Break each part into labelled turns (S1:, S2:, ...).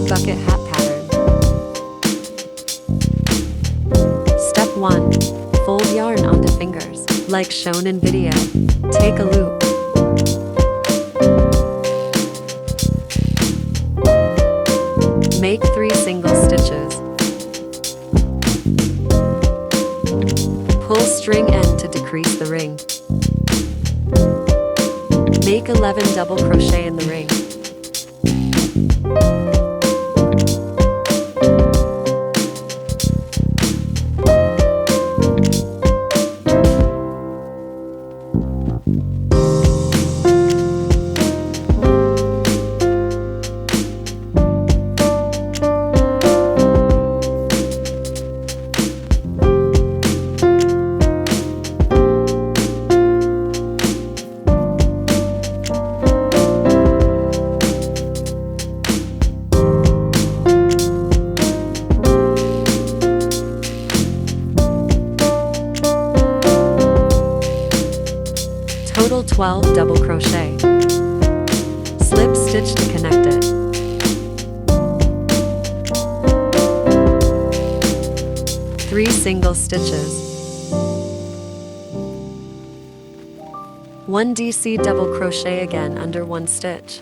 S1: bucket hat pattern. Step 1. Fold yarn onto fingers, like shown in video. Take a loop. Make 3 single stitches. Pull string end to decrease the ring. Make 11 double crochet in the ring. Total 12 double crochet. Slip stitch to connect it. Three single stitches. 1 DC double crochet again under 1 stitch.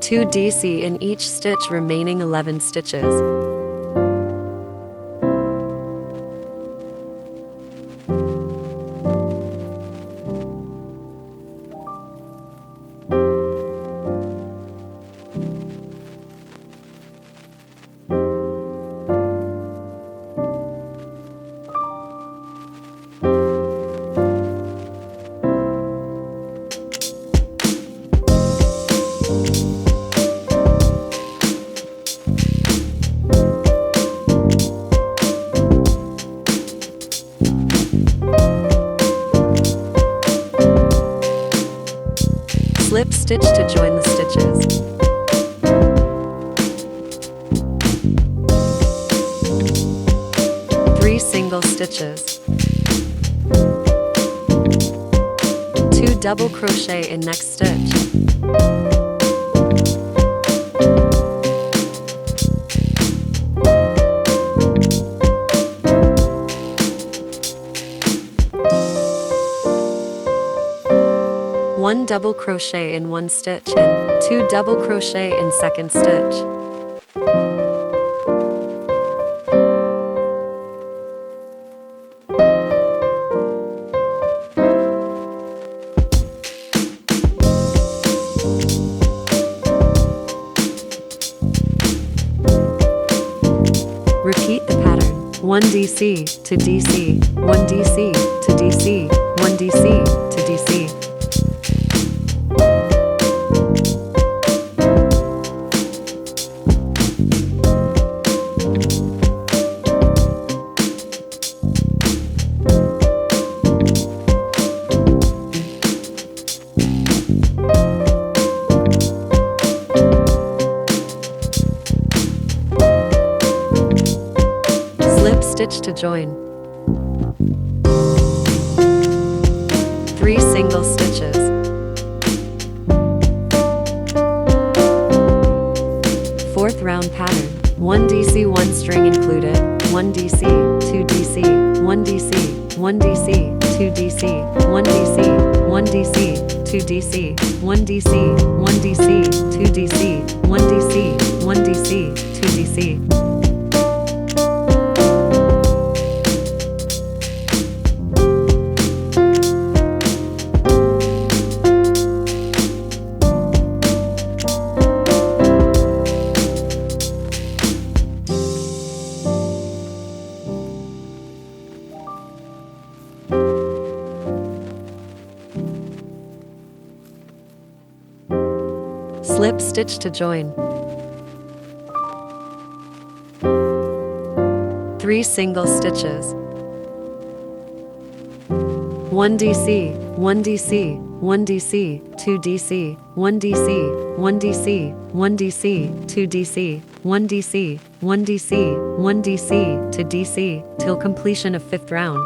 S1: 2 DC in each stitch, remaining 11 stitches. Slip stitch to join the stitches. Three single stitches. 2 double crochet in next stitch. One double crochet in 1 stitch and 2 double crochet in second stitch. Repeat the pattern. 1 DC to DC, 1 DC to DC, 1 DC to DC. Stitch to join. 3 single stitches. 4th round pattern. 1 DC, 1 string included. 1 DC, 2 DC, 1 DC, 1 DC, 2 DC, 1 DC, 1 DC, 2 DC, 1 DC, 1 DC, 2 DC, 1 DC, 1 DC, 2 DC. Slip stitch to join. 3 single stitches. 1 DC, 1 DC, 1 DC, 2 DC, 1 DC, 1 DC, 1 DC, 2 DC, 1 DC, 1 DC, 1 DC to DC till completion of 5th round.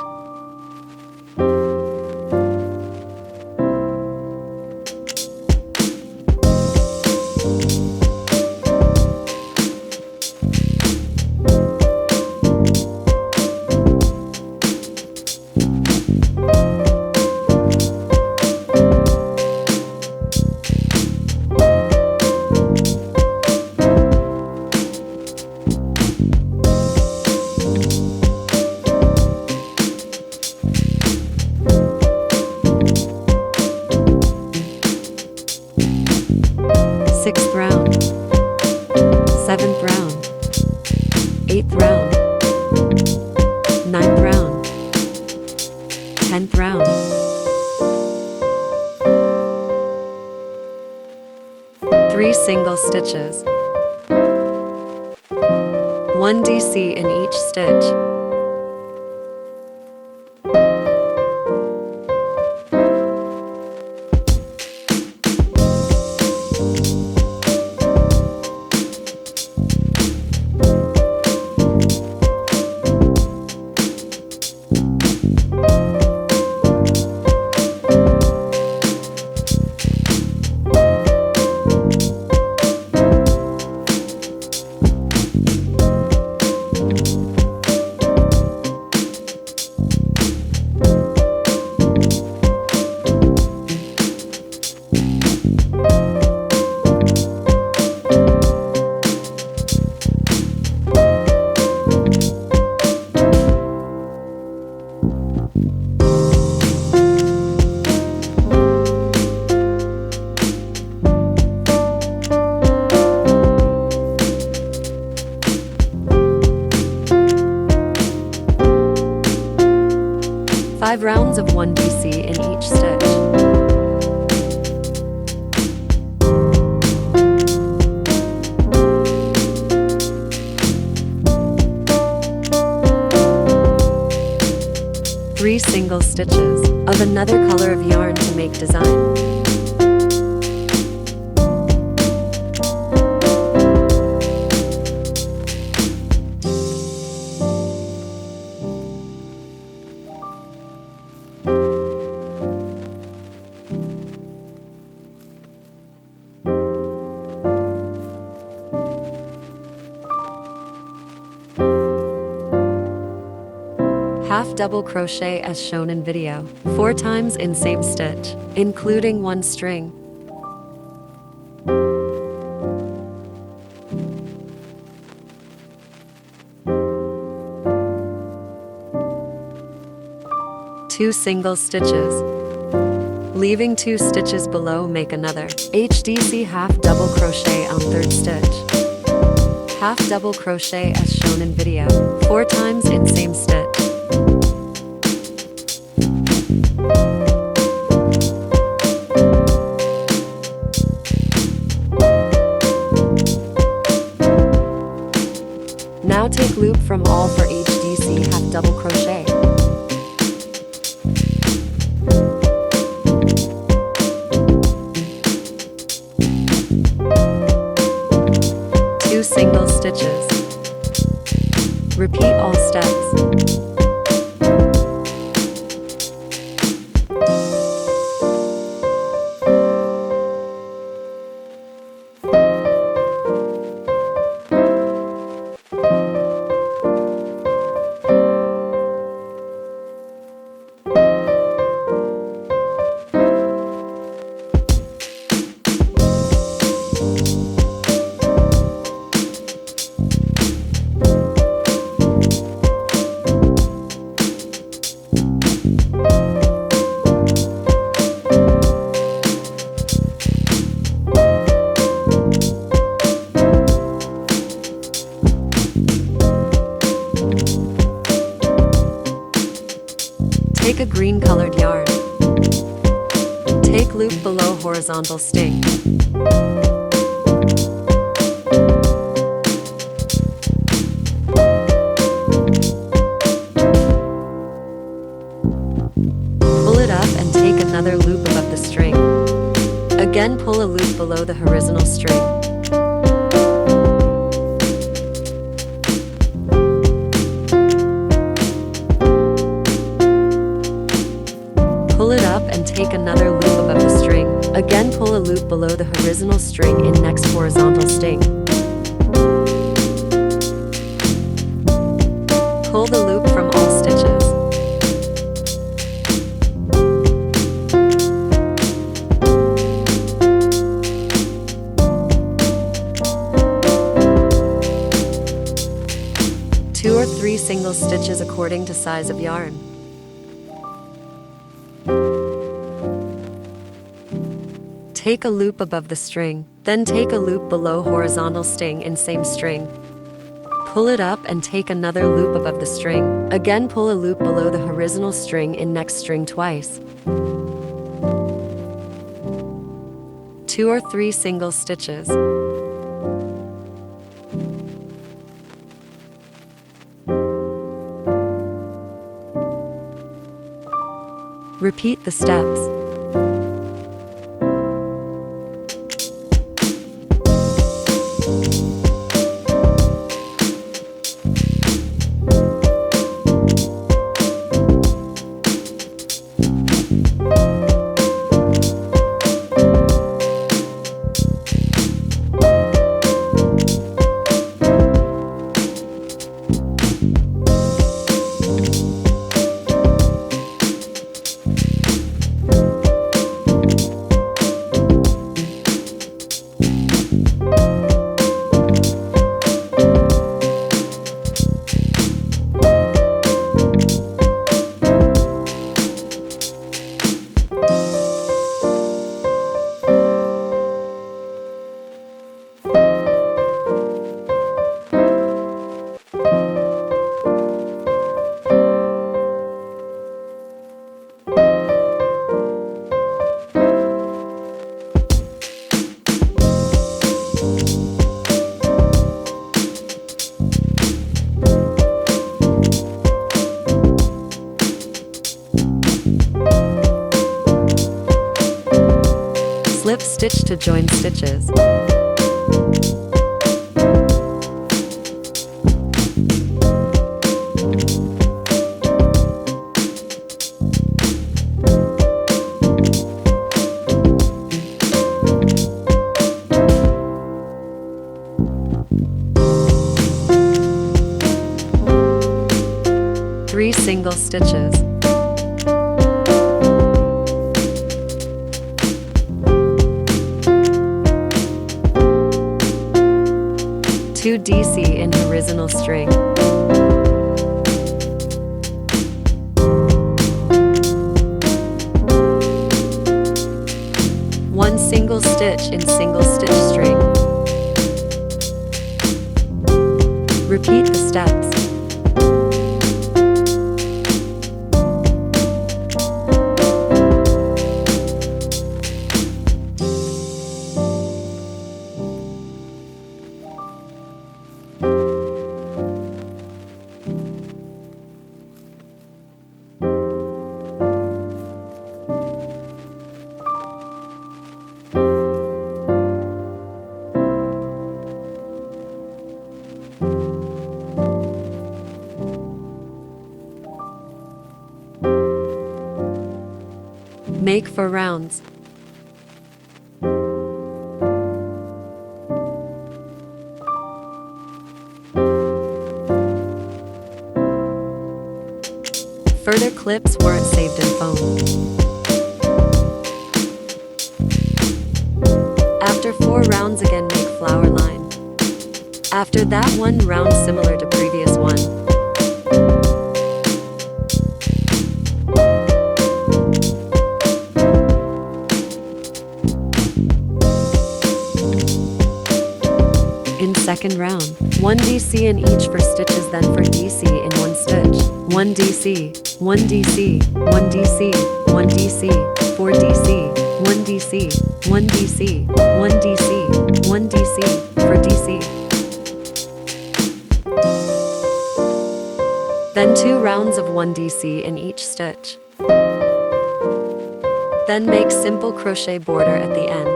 S1: 8th round, 9th round, 10th round. 3 single stitches. 1 DC in each stitch. Five rounds of 1 DC in each stitch. Three single stitches of another color of yarn to make design. Half double crochet as shown in video, 4 times in same stitch, including 1 string. Two single stitches. Leaving 2 stitches below, make another HDC half double crochet on 3rd stitch. Half double crochet as shown in video, 4 times in same stitch. Now take loop from all for each DC half double crochet. Two single stitches. Repeat all steps. Take a green colored yarn. Take loop below horizontal sting. Pull it up and take another loop above the string. Again, pull a loop below the horizontal string. Pull it up and take another loop above the string. Again, pull a loop below the horizontal string in next horizontal sting. Pull the loop from all stitches. Two or three single stitches according to size of yarn. Take a loop above the string, then take a loop below horizontal sting in same string. Pull it up and take another loop above the string. Again, pull a loop below the horizontal string in next string twice. 2 or 3 single stitches. Repeat the steps. Slip stitch to join stitches. Three single stitches. Two DC in horizontal string. One single stitch in single stitch string. Repeat the steps. Make 4 rounds. Further clips weren't saved in foam. After 4 rounds, again make flower line. After that, 1 round similar to previous one. In second round, 1 DC in each for stitches, then for DC in 1 stitch. 1 DC, 1 DC, 1 DC, 1 DC, 4 DC, 1 DC, 1 DC, 1 DC, 1 DC, for DC. Then 2 rounds of 1 DC in each stitch. Then make simple crochet border at the end.